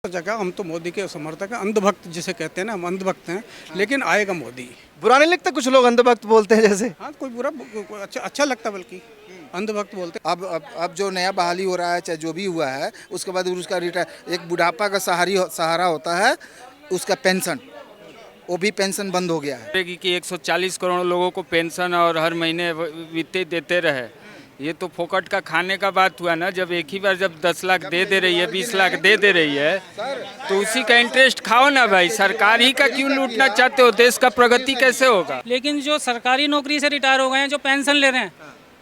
जगह हम तो मोदी के समर्थक हैं, अंधभक्त जिसे कहते हैं ना, हम अंधभक्त हैं, लेकिन आएगा मोदी। बुरा नहीं लगता कुछ लोग अंधभक्त बोलते हैं जैसे? हाँ, कोई बुरा अच्छा लगता, बल्कि अंधभक्त बोलते हैं। अब जो नया बहाली हो रहा है, चाहे जो भी हुआ है, उसके बाद उसका रिटायर, एक बुढ़ापा का सहारा होता है, उसका पेंशन, वो भी पेंशन बंद हो गया है। कि 140 करोड़ लोगों को पेंशन और हर महीने वित्ते देते रहे, ये तो फोकट का खाने का बात हुआ ना। जब एक ही बार जब 10 लाख दे रही है, 20 लाख दे रही है, तो उसी का इंटरेस्ट खाओ ना भाई। सरकार ही का क्यों लूटना चाहते हो? देश का प्रगति कैसे होगा? लेकिन जो सरकारी नौकरी से रिटायर हो गए हैं, जो पेंशन ले रहे हैं,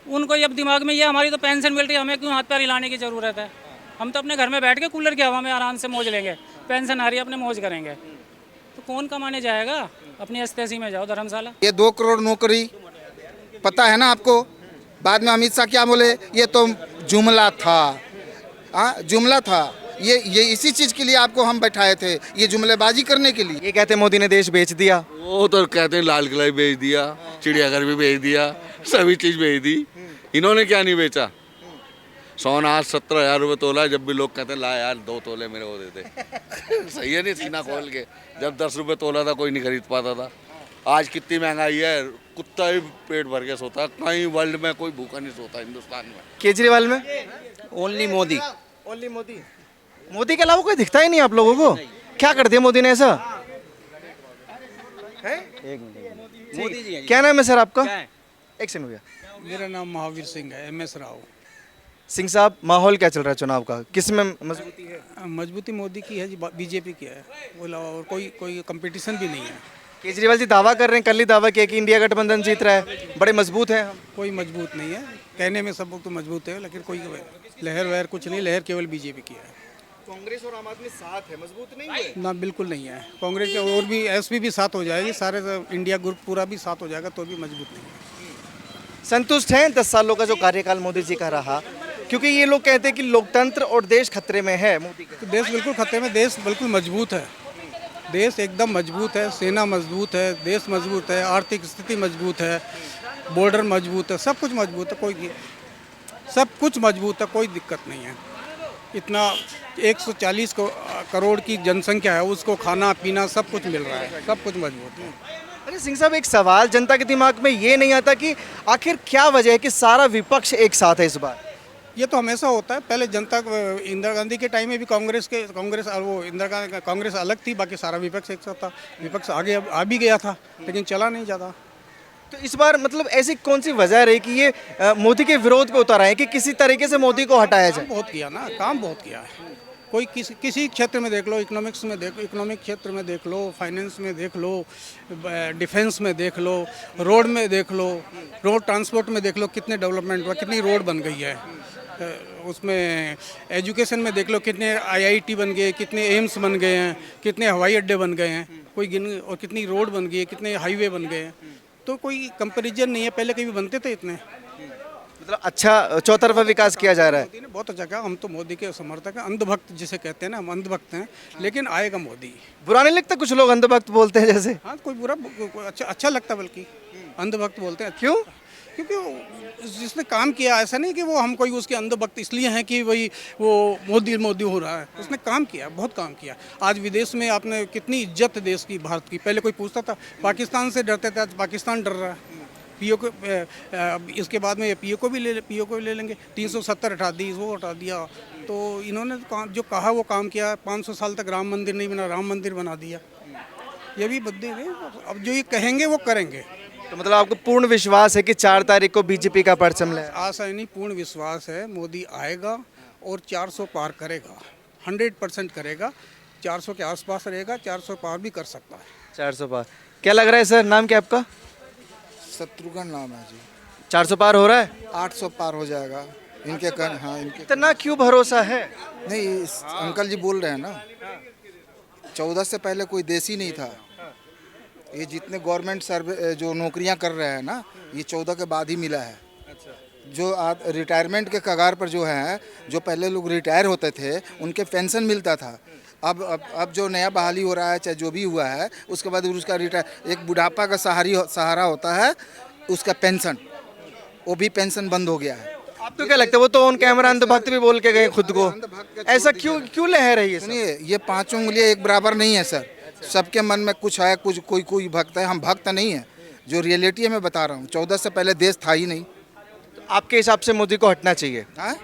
उनको अब दिमाग में ये हमारी तो पेंशन मिल रही है, हमें क्यों हाथ पैर हिलाने की ज़रूरत है? हम तो अपने घर में बैठ के कूलर की हवा में आराम से मौज लेंगे, पेंशन आ रही है अपने मौज करेंगे। तो कौन कमाने जाएगा? अपनी अस्तेसी में जाओ धर्मशाला। ये 2 करोड़ नौकरी पता है ना आपको? बाद में अमित शाह क्या बोले, ये तो जुमला था। जुमला था ये इसी चीज़ के लिए आपको हम बैठाए थे, ये जुमलेबाजी करने के लिए। ये कहते हैं मोदी ने देश बेच दिया। वो तो कहते हैं लाल किला भी बेच दिया, चिड़ियाघर भी बेच दिया, सभी चीज़ बेच दी। इन्होंने क्या नहीं बेचा? सोना आज 17,000 रुपये तोला। जब भी लोग कहते हैं ला यार 2 तोले मेरे को देते सही है नहीं, सीना खोल के। जब 10 रुपये तोला था कोई नहीं खरीद पाता था। आज कितनी महंगाई है, कुत्ता भी पेट भर के सोता। कहीं वर्ल्ड में कोई भूखा नहीं सोता, हिंदुस्तान में। केजरीवाल में ओनली मोदी। ओनली मोदी। मोदी के अलावा कोई दिखता ही नहीं आप लोगों को। क्या कर दिया मोदी ने ऐसा? मोदी जी क्या नाम है सर आपका? एक सेकंड भैया। मेरा नाम महावीर सिंह है, MS राव। सिंह साहब, माहौल क्या चल रहा है चुनाव का? किस में मजबूती है? मजबूती मोदी की है जी, BJP की है, वो अलावा और कोई कंपटीशन भी नहीं है। केजरीवाल जी दावा कर रहे हैं, कल ही दावा किया कि इंडिया गठबंधन जीत रहा है, बड़े मजबूत हैं हम। कोई मजबूत नहीं है, कहने में सब लोग तो मजबूत है, लेकिन कोई लहर वहर कुछ नहीं, लहर केवल BJP की है। कांग्रेस और आम आदमी साथ है, मजबूत नहीं है ना, बिल्कुल नहीं है। कांग्रेस के और भी SP भी साथ हो जाएगी, सारे इंडिया ग्रुप पूरा भी साथ हो जाएगा, तो भी मजबूत नहीं है। संतुष्ट हैं 10 सालों का जो कार्यकाल मोदी जी का रहा? क्योंकि ये लोग कहते हैं कि लोकतंत्र और देश खतरे में है मोदी के। तो देश बिल्कुल खतरे में, देश बिल्कुल मजबूत है, देश एकदम मजबूत है, सेना मजबूत है, देश मजबूत है, आर्थिक स्थिति मजबूत है, बॉर्डर मजबूत है, सब कुछ मजबूत है, सब कुछ मजबूत है, कोई दिक्कत नहीं है। इतना 140 करोड़ की जनसंख्या है, उसको खाना पीना सब कुछ मिल रहा है, सब कुछ मजबूत है। अरे सिंह साहब, एक सवाल जनता के दिमाग में ये नहीं आता कि आखिर क्या वजह है कि सारा विपक्ष एक साथ है इस बार? ये तो हमेशा होता है। पहले इंदिरा गांधी के टाइम में भी कांग्रेस अलग थी, बाकी सारा विपक्ष एक साथ था। विपक्ष आगे आ भी गया था, लेकिन चला नहीं ज़्यादा। तो इस बार मतलब ऐसी कौन सी वजह रही कि ये मोदी के विरोध पे उतर आए कि किसी तरीके से मोदी को हटाया जाए? बहुत किया ना, काम बहुत किया है। कोई किसी क्षेत्र में देख लो, इकोनॉमिक्स में इकोनॉमिक क्षेत्र में देख लो, फाइनेंस में देख लो, डिफेंस में देख लो, रोड में देख लो, रोड ट्रांसपोर्ट में देख लो, कितने डेवलपमेंट हुआ, कितनी रोड बन गई है। उसमें एजुकेशन में देख लो, कितने IIT बन गए, कितने एम्स बन गए हैं, कितने हवाई अड्डे बन गए हैं, और कितनी रोड बन गई है, कितने हाईवे बन गए हैं। तो कोई कंपैरिजन नहीं है, पहले कभी बनते थे इतने। मतलब अच्छा चौतरफा विकास किया जा रहा है। मोदी ने बहुत अच्छा कहा, हम तो मोदी के समर्थक हैं, अंधभक्त जिसे कहते हैं ना, हम अंधभक्त हैं, लेकिन आएगा मोदी। बुरा नहीं लगता कुछ लोग अंधभक्त बोलते हैं जैसे? हाँ, कोई बुरा अच्छा लगता, बल्कि अंधभक्त बोलते हैं। क्यों? क्योंकि जिसने काम किया, ऐसा नहीं कि वो हम कोई उसके अंधभक्त इसलिए हैं कि वही वो मोदी हो रहा है। उसने काम किया, बहुत काम किया। आज विदेश में आपने कितनी इज्जत देश की, भारत की। पहले कोई पूछता था, पाकिस्तान से डरते थे, आज पाकिस्तान डर रहा है। PO को इसके बाद में PO को भी ले लेंगे। 370 हटा दी, वो हटा दिया। तो इन्होंने जो कहा वो काम किया। 500 साल तक राम मंदिर नहीं बना, राम मंदिर बना दिया। ये भी बदले हैं, अब जो ये कहेंगे वो करेंगे। तो मतलब आपको पूर्ण विश्वास है कि 4 तारीख को BJP का परचम ले? आशा नहीं, पूर्ण विश्वास है। मोदी आएगा और 400 पार करेगा, 100% करेगा। 400 के आसपास रहेगा, 400 पार भी कर सकता है। 400 पार क्या लग रहा है सर? नाम क्या आपका? शत्रुघ्न नाम है जी। 400 पार हो रहा है? 800 पार हो जाएगा इनके हाँ, इनके। इतना क्यों भरोसा है? नहीं, अंकल जी बोल रहे हैं ना, 14 से पहले कोई देश ही नहीं था। ये जितने गवर्नमेंट सर्वे जो नौकरियां कर रहे हैं ना, ये 14 के बाद ही मिला है। जो रिटायरमेंट के कगार पर जो है, जो पहले लोग रिटायर होते थे, उनके पेंशन मिलता था। अब जो नया बहाली हो रहा है, चाहे जो भी हुआ है, उसके बाद उसका रिटायर, एक बुढ़ापा का सहारा होता है, उसका पेंशन, वो भी पेंशन बंद हो गया है। आपको क्या लगता है? वो तो ऑन कैमरा अंधभक्त भी बोल के गए खुद को। अंधभक्त ऐसा क्यों क्यों लहर है ये सब? सुनिए, ये पांचों उंगलियां एक बराबर नहीं है सर। सबके मन में कुछ है, कुछ कोई कोई भक्त है, हम भक्त नहीं है। जो रियलिटी है मैं बता रहा हूँ, 14 से पहले देश था ही नहीं। तो आपके हिसाब से मोदी को हटना चाहिए? हाँ,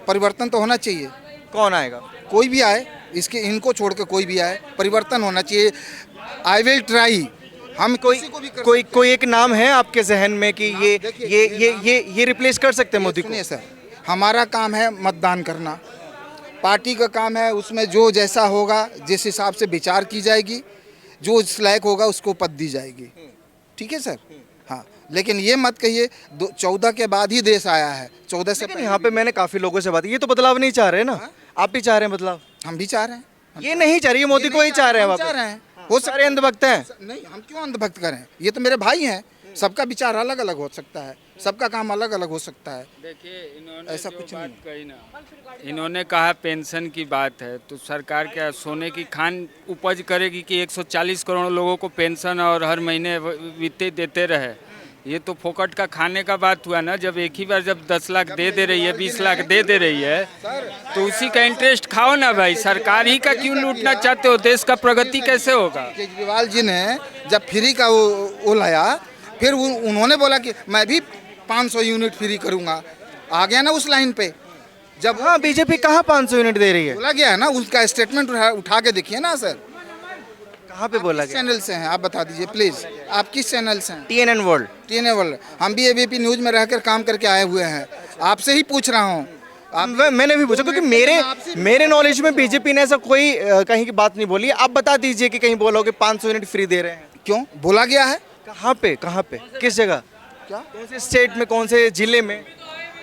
परिवर्तन तो होना चाहिए। कौन आएगा? कोई भी आए, इसके इनको छोड़ के कोई भी आए, परिवर्तन होना चाहिए। I will try. हम किसी को भी कर कोई एक नाम है आपके जहन में कि ये रिप्लेस कर सकते हैं मोदी को? सुनिए सर, हमारा काम है मतदान करना, पार्टी का काम है, उसमें जो जैसा होगा, जिस हिसाब से विचार की जाएगी, जो इस लायक होगा उसको पद दी जाएगी। ठीक है सर? हाँ, लेकिन ये मत कहिए 14 के बाद ही देश आया है। 14 से लेकिन यहाँ पे मैंने काफी लोगों से बात की, ये तो बदलाव नहीं चाह रहे ना? आप भी चाह रहे हैं बदलाव? हम भी चाह रहे हैं। ये नहीं चाह रही, ये मोदी को ही चाह रहे हैं। हम वापस चाह रहे हैं। हो सारे अंधभक्त हैं। नहीं, हम क्यों अंधभक्त करें? ये तो मेरे भाई हैं। सबका विचार अलग अलग हो सकता है, सबका काम अलग अलग हो सकता है। देखिए, इन्होंने ऐसा जो कुछ बात नहीं कही ना, इन्होंने कहा पेंशन की बात है, तो सरकार क्या सोने की खान उपज करेगी कि 140 करोड़ लोगों को पेंशन और हर महीने वित्तीय देते रहे? ये तो फोकट का खाने का बात हुआ ना। जब एक ही बार जब 10 लाख दे रही है, 20 लाख दे रही है, तो उसी का इंटरेस्ट खाओ ना भाई। सरकार ही का क्यों लूटना चाहते हो? देश का प्रगति कैसे होगा? केजरीवाल जी ने जब फ्री का वो लाया, फिर उन्होंने बोला कि मैं भी 500 यूनिट फ्री करूंगा। आ गया ना उस लाइन पे। जब हाँ, बीजेपी कहाँ 500 यूनिट दे रही है? बोला गया है ना, उसका स्टेटमेंट उठा के देखिए ना सर। कहाँ पे बोला किस गया? चैनल से हैं आप बता दीजिए प्लीज। आप किस चैनल से हैं? TNN world. TNN world. हम भी ABP न्यूज में रहकर काम करके आए हुए हैं। आपसे ही पूछ रहा हूँ। मैंने भी पूछा क्योंकि मेरे नॉलेज में बीजेपी ने ऐसा कोई कहीं की बात नहीं बोली। आप बता दीजिए कि कहीं बोला हो कि 500 यूनिट फ्री दे रहे हैं। क्यों बोला गया है? कहाँ पे किस जगह? क्या? कौन से स्टेट में, कौन से जिले में?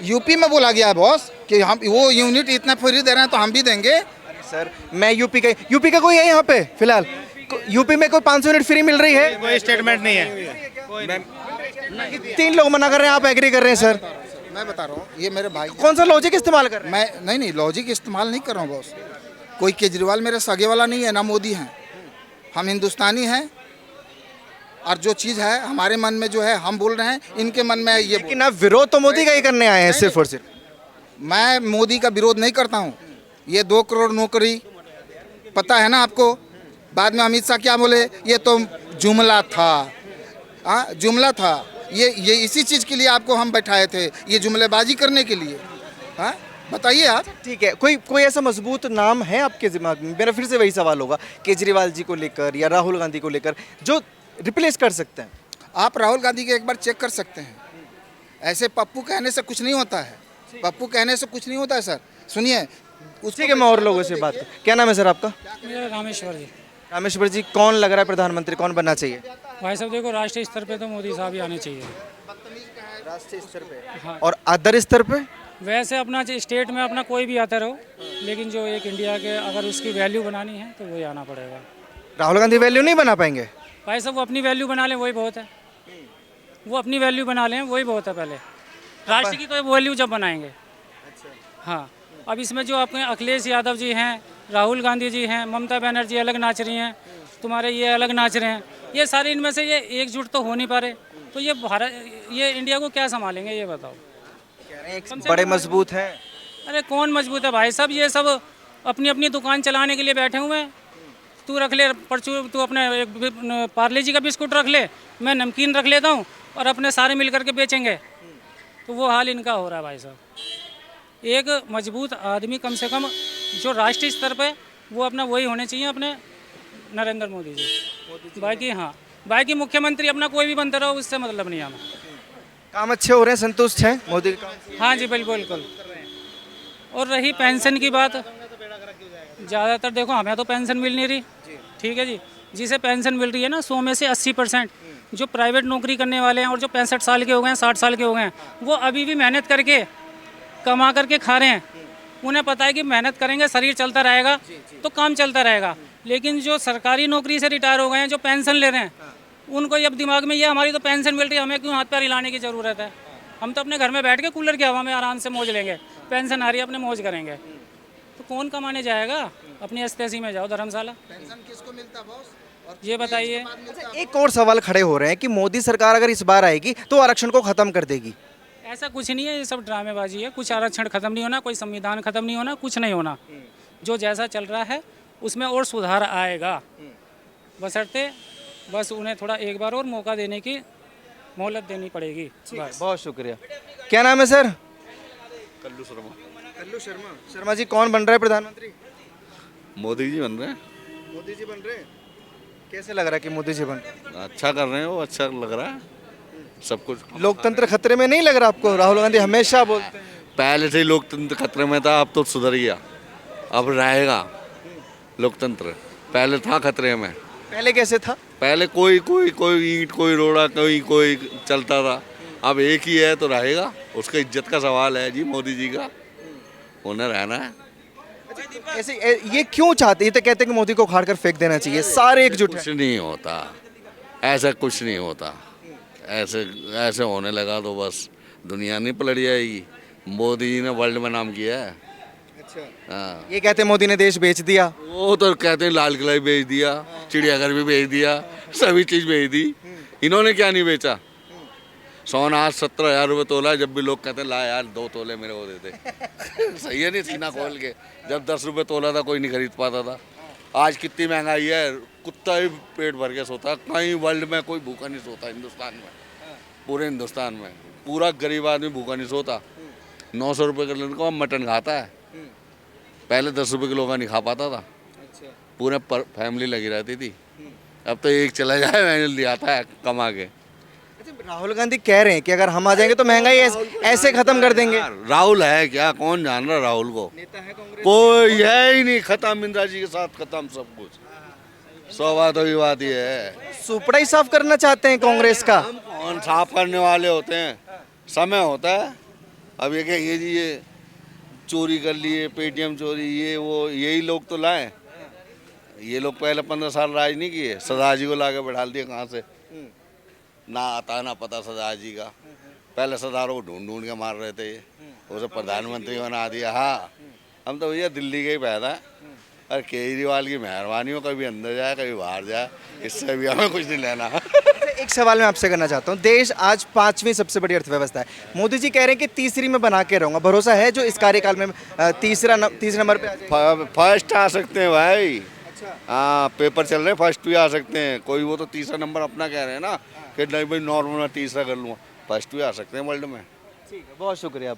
यूपी में बोला गया है बॉस कि हम वो यूनिट इतना फ्री दे रहे हैं तो हम भी देंगे। सर, मैं यूपी का कोई है यहाँ पे फिलहाल? यूपी में कोई 500 यूनिट फ्री मिल रही है? कोई स्टेटमेंट नहीं है। 3 लोग मना कर रहे हैं, आप एग्री कर रहे हैं सर? मैं बता रहा हूँ, ये मेरे भाई। कौन सा लॉजिक इस्तेमाल कर रहे हैं? मैं नहीं लॉजिक इस्तेमाल नहीं कर रहा हूँ बॉस। कोई केजरीवाल मेरे सगे वाला नहीं है, ना मोदी हैं। हम हिंदुस्तानी हैं, और जो चीज़ है हमारे मन में जो है हम बोल रहे हैं, इनके मन में ये लेकिन आप विरोध तो मोदी का ही करने आए हैं सिर्फ और सिर्फ। मैं मोदी का विरोध नहीं करता हूँ। ये 2 करोड़ नौकरी, पता है ना आपको? बाद में अमित शाह क्या बोले? ये तो जुमला था। हाँ, जुमला था। ये इसी चीज़ के लिए आपको हम बैठाए थे, ये जुमलेबाजी करने के लिए। हाँ, बताइए आप। ठीक है, कोई ऐसा मजबूत नाम है आपके दिमाग में? मेरा फिर से वही सवाल होगा, केजरीवाल जी को लेकर या राहुल गांधी को लेकर, जो रिप्लेस कर सकते हैं? आप राहुल गांधी के एक बार चेक कर सकते हैं। ऐसे पप्पू कहने से कुछ नहीं होता है। पप्पू कहने से कुछ नहीं होता है सर। सुनिए, ठीक है, मैं और लोगों से बात कर। क्या नाम है सर आपका? मेरा रामेश्वर जी। रामेश्वर जी, कौन लग रहा है प्रधानमंत्री, कौन बनना चाहिए? भाई साहब देखो, राष्ट्रीय स्तर पे तो मोदी साहब ही आने चाहिए। राष्ट्रीय स्तर पे और अदर स्तर पे? वैसे अपना स्टेट में अपना कोई भी आता रहो, लेकिन जो एक इंडिया के अगर उसकी वैल्यू बनानी है तो वही आना पड़ेगा। राहुल गांधी वैल्यू नहीं बना पाएंगे? भाई साहब वो अपनी वैल्यू बना लें वही बहुत है। वो अपनी वैल्यू बना लें वही बहुत है। पहले राष्ट्र की तो वैल्यू जब बनाएंगे। हाँ, अब इसमें जो अपने अखिलेश यादव जी हैं, राहुल गांधी जी हैं, ममता बनर्जी अलग नाच रही हैं, तुम्हारे ये अलग नाच रहे हैं, ये सारे इनमें से ये एकजुट तो हो नहीं पा रहे, तो ये भारत, ये इंडिया को क्या संभालेंगे ये बताओ? बड़े मजबूत हैं। अरे कौन मजबूत है भाई साहब? ये सब अपनी अपनी दुकान चलाने के लिए बैठे हुए हैं। तू रख ले परचून, तू अपने एक पार्ले जी का बिस्कुट रख ले, मैं नमकीन रख लेता हूँ, और अपने सारे मिल करके बेचेंगे। तो वो हाल इनका हो रहा है भाई साहब। एक मजबूत आदमी कम से कम जो राष्ट्रीय स्तर पे, वो अपना वही होने चाहिए अपने नरेंद्र मोदी जी। बाकी हाँ, बाकी मुख्यमंत्री अपना कोई भी बनते रहो, उससे मतलब नहीं हमें। काम अच्छे हो रहे हैं, संतुष्ट हैं मोदी के काम? हाँ जी बिल्कुल। और रही पेंशन की बात, ज़्यादातर देखो हमें तो पेंशन मिल नहीं रही। ठीक है जी, जिसे पेंशन मिल रही है ना 100 में से 80% जो प्राइवेट नौकरी करने वाले हैं और जो 65 साल के हो गए हैं, 60 साल के हो गए हैं, वो अभी भी मेहनत करके कमा करके खा रहे हैं। उन्हें पता है कि मेहनत करेंगे, शरीर चलता रहेगा तो काम चलता रहेगा। लेकिन जो सरकारी नौकरी से रिटायर हो गए हैं, जो पेंशन ले रहे हैं, उनको ये अब दिमाग में ये हमारी तो पेंशन मिल रही है, हमें क्यों हाथ पैर हिलाने की ज़रूरत है? हम तो अपने घर में बैठ के कूलर की हवा में आराम से मौज लेंगे। पेंशन आ रही है, अपने मौज करेंगे। तो कौन कमाने जाएगा? अपनी एस्तेसी में जाओ, धर्मशाला। पेंशन किसको मिलता बॉस? ये बताइए। अच्छा, एक और सवाल खड़े हो रहे हैं कि मोदी सरकार अगर इस बार आएगी तो आरक्षण को खत्म कर देगी, ऐसा कुछ नहीं है, ये सब ड्रामेबाजी है। कुछ आरक्षण खत्म नहीं होना, कोई संविधान खत्म नहीं होना, कुछ नहीं होना। जो जैसा चल रहा है उसमें और सुधार आएगा, बशर्ते बस उन्हें थोड़ा एक बार और मौका देने की मोहलत देनी पड़ेगी। बस। बहुत शुक्रिया। क्या नाम है सर? कल्लू शर्मा। कल्लू शर्मा। शर्मा जी, कौन बन रहा है प्रधानमंत्री? मोदी जी बन रहे हैं, मोदी जी बन रहे हैं। कैसे लग रहा है कि मोदी जी बन रहे हैं? अच्छा कर रहे हैं, वो अच्छा लग रहा है सब कुछ। लोकतंत्र खतरे में नहीं लग रहा आपको? राहुल गांधी हमेशा बोलते हैं। पहले से ही लोकतंत्र खतरे में था, अब तो सुधर गया, अब रहेगा लोकतंत्र। पहले था खतरे में, पहले कैसे था? पहले कोई कोई कोई ईंट कोई रोड़ा कोई कोई चलता था, अब एक ही है तो रहेगा। उसका इज्जत का सवाल है जी, मोदी जी का, उन्हें रहना है। ऐसे ये क्यों चाहते? ये तो कहते हैं कि मोदी को उखाड़ कर फेंक देना चाहिए, सारे एकजुट कुछ हैं। नहीं होता, ऐसा कुछ नहीं होता। ऐसे ऐसे होने लगा तो बस दुनिया नहीं पलट जाएगी। मोदी जी ने वर्ल्ड में नाम किया है। हाँ, ये कहते हैं मोदी ने देश बेच दिया। वो तो कहते हैं लाल किला भी बेच दिया, चिड़ियाघर भी बेच दिया, सभी चीज़ बेच दी। इन्होंने क्या नहीं बेचा? सोना आज 17,000 रुपये तोला है, जब भी लोग कहते हैं ला यार 2 तोले मेरे को देते। सही है नहीं, सीना खोल के। जब 10 रुपये तोला था कोई नहीं खरीद पाता था। आज कितनी महंगाई है, कुत्ता भी पेट भर के सोता। कहीं वर्ल्ड में कोई भूखा नहीं सोता, हिंदुस्तान में, पूरे हिंदुस्तान में पूरा गरीब आदमी भूखा नहीं सोता। 900 रुपये का लड़का मटन खाता है, पहले 10 रुपये किलो का नहीं खा पाता था। पूरे फैमिली लगी रहती थी, अब तो एक चला जाए मैंने लिया आता है कमा के। राहुल गांधी कह रहे हैं कि अगर हम आ जाएंगे तो महंगाई ऐसे खत्म कर देंगे। राहुल है क्या? कौन जान रहा राहुल को? कोई है ही नहीं, खत्म। इंदिरा जी के साथ खत्म सब कुछ। सौभाग्य की बात ये है। सुपड़ा ही साफ करना चाहते हैं कांग्रेस का। हम कौन साफ करने वाले होते हैं? समय होता है। अब ये कहेंगे जी ये चोरी कर लिए, पेटीएम चोरी, ये वो, यही लोग तो लाए। ये लोग पहले 15 साल राज नहीं किए, सरदार जी को ला के बैठा दिया। कहाँ से? ना आता ना पता सरदार जी का। पहले सरदारों को ढूंढ ढूंढ के मार रहे थे, उसे प्रधानमंत्री बना दिया। हाँ, हम तो भैया दिल्ली के ही पैदा है। और केजरीवाल की मेहरबानी हो, कभी अंदर जाए कभी बाहर जाए, इससे भी हमें कुछ नहीं लेना। एक सवाल मैं आपसे करना चाहता हूँ। देश आज 5वीं सबसे बड़ी अर्थव्यवस्था है। मोदी जी कह रहे हैं कि तीसरी में बना के रहूंगा। भरोसा है जो इस कार्यकाल में तीसरे नंबर पे आ जाएगा? फर्स्ट आ सकते हैं भाई। हाँ, पेपर चल रहे हैं, फर्स्ट भी आ सकते हैं। कोई वो तो तीसरा नंबर अपना कह रहे हैं ना कि नहीं भाई नॉर्मल में तीसरा कर लूँगा, फर्स्ट भी आ सकते हैं वर्ल्ड में। ठीक है, बहुत शुक्रिया आप।